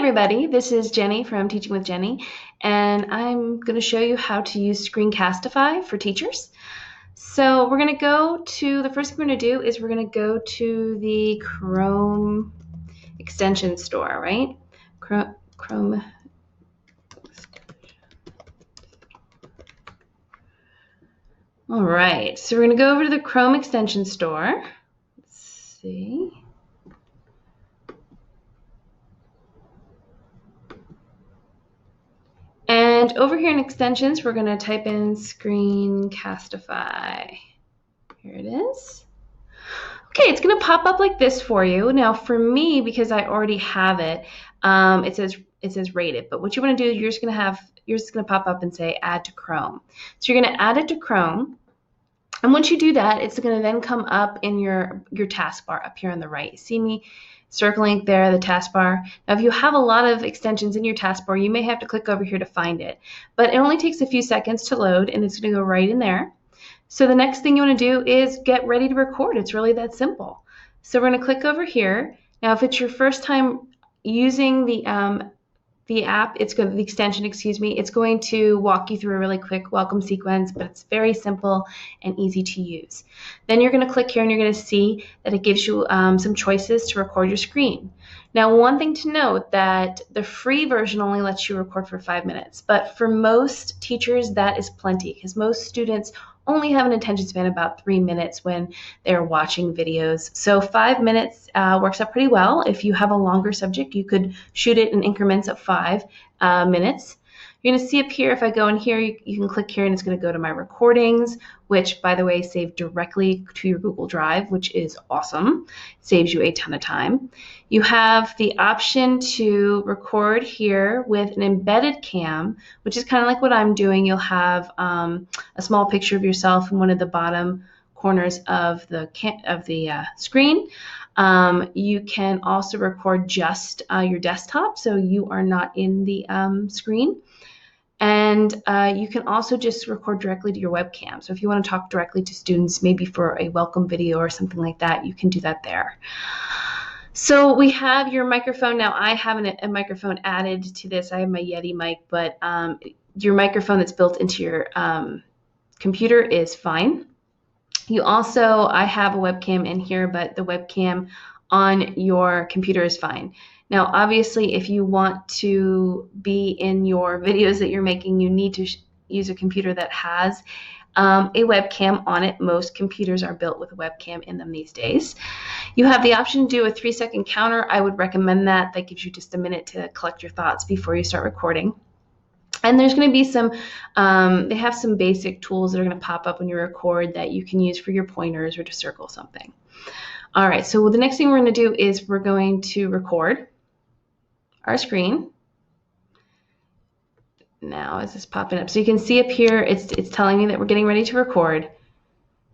everybody, this is Jenny from Teaching with Jenny, and I'm going to show you how to use Screencastify for teachers. So we're going to go to, the first thing we're going to do is we're going to go to the Chrome extension store, right? Chrome. All right, so we're going to go over to the Chrome extension store. Let's see. And over here in extensions, we're going to type in Screencastify. Here it is. Okay, it's going to pop up like this for you. Now for me, because I already have it, it says rated. But what you want to do, you're just going to pop up and say add to Chrome. So you're going to add it to Chrome. And once you do that, it's going to then come up in your taskbar up here on the right. You see me circling there, the taskbar. Now, if you have a lot of extensions in your taskbar, you may have to click over here to find it. But it only takes a few seconds to load, and it's going to go right in there. So the next thing you want to do is get ready to record. It's really that simple. So we're going to click over here. Now, if it's your first time using the app, the extension, it's going to walk you through a really quick welcome sequence, but it's very simple and easy to use. Then you're going to click here and you're going to see that it gives you some choices to record your screen. Now, one thing to note that the free version only lets you record for 5 minutes, but for most teachers that is plenty because most students only have an attention span about 3 minutes when they're watching videos. So 5 minutes works out pretty well. If you have a longer subject, you could shoot it in increments of 5 minutes. You're going to see up here, if I go in here, you can click here and it's going to go to my recordings, which, by the way, save directly to your Google Drive, which is awesome. It saves you a ton of time. You have the option to record here with an embedded cam, which is kind of like what I'm doing. You'll have a small picture of yourself in one of the bottom corners of the screen. You can also record just your desktop, so you are not in the screen. And you can also just record directly to your webcam. So if you want to talk directly to students, maybe for a welcome video or something like that, you can do that there. So we have your microphone. Now I have a microphone added to this. I have my Yeti mic, but your microphone that's built into your computer is fine. I have a webcam in here, but the webcam on your computer is fine. Now, obviously, if you want to be in your videos that you're making, you need to use a computer that has a webcam on it. Most computers are built with a webcam in them these days. You have the option to do a 3-second counter. I would recommend that. That gives you just a minute to collect your thoughts before you start recording. And there's going to be they have some basic tools that are going to pop up when you record that you can use for your pointers or to circle something. All right, so the next thing we're going to do is we're going to record our screen. Now, is this popping up? So you can see up here, it's telling me that we're getting ready to record.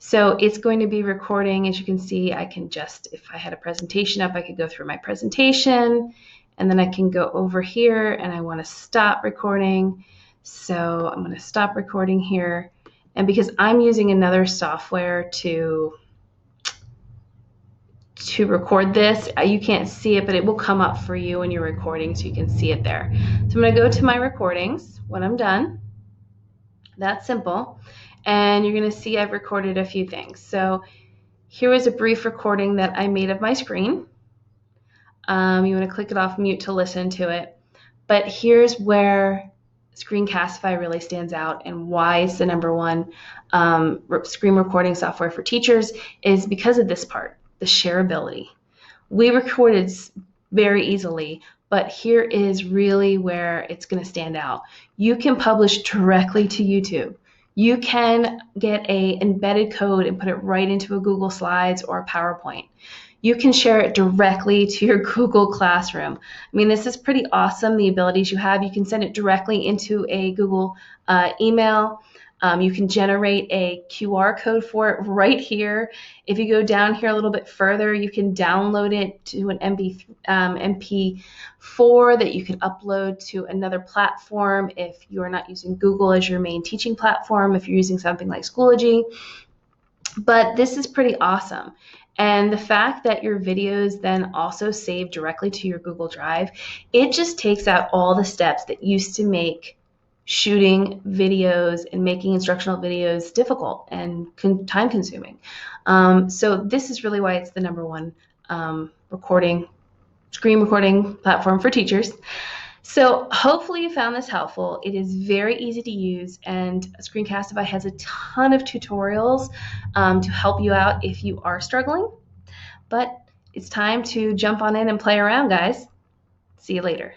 So it's going to be recording. As you can see, I can just, if I had a presentation up, I could go through my presentation, and then I can go over here and I want to stop recording. So I'm going to stop recording here. And because I'm using another software to record this, you can't see it, but it will come up for you when you're recording so you can see it there. So I'm going to go to my recordings when I'm done. That's simple. And you're going to see I've recorded a few things. So here was a brief recording that I made of my screen. You want to click it off mute to listen to it. But here's where Screencastify really stands out and why it's the #1 screen recording software for teachers is because of this part. The shareability. We recorded very easily, but here is really where it's going to stand out. You can publish directly to YouTube. You can get an embedded code and put it right into a Google Slides or a PowerPoint. You can share it directly to your Google Classroom. I mean, this is pretty awesome, the abilities you have. You can send it directly into a Google email. You can generate a QR code for it right here. If you go down here a little bit further, you can download it to an MP4 that you can upload to another platform if you're not using Google as your main teaching platform, if you're using something like Schoology. But this is pretty awesome. And the fact that your videos then also save directly to your Google Drive, it just takes out all the steps that used to make shooting videos and making instructional videos difficult and time consuming. So this is really why it's the number one screen recording platform for teachers. So hopefully you found this helpful. It is very easy to use, and Screencastify has a ton of tutorials to help you out if you are struggling. But it's time to jump on in and play around, guys. See you later.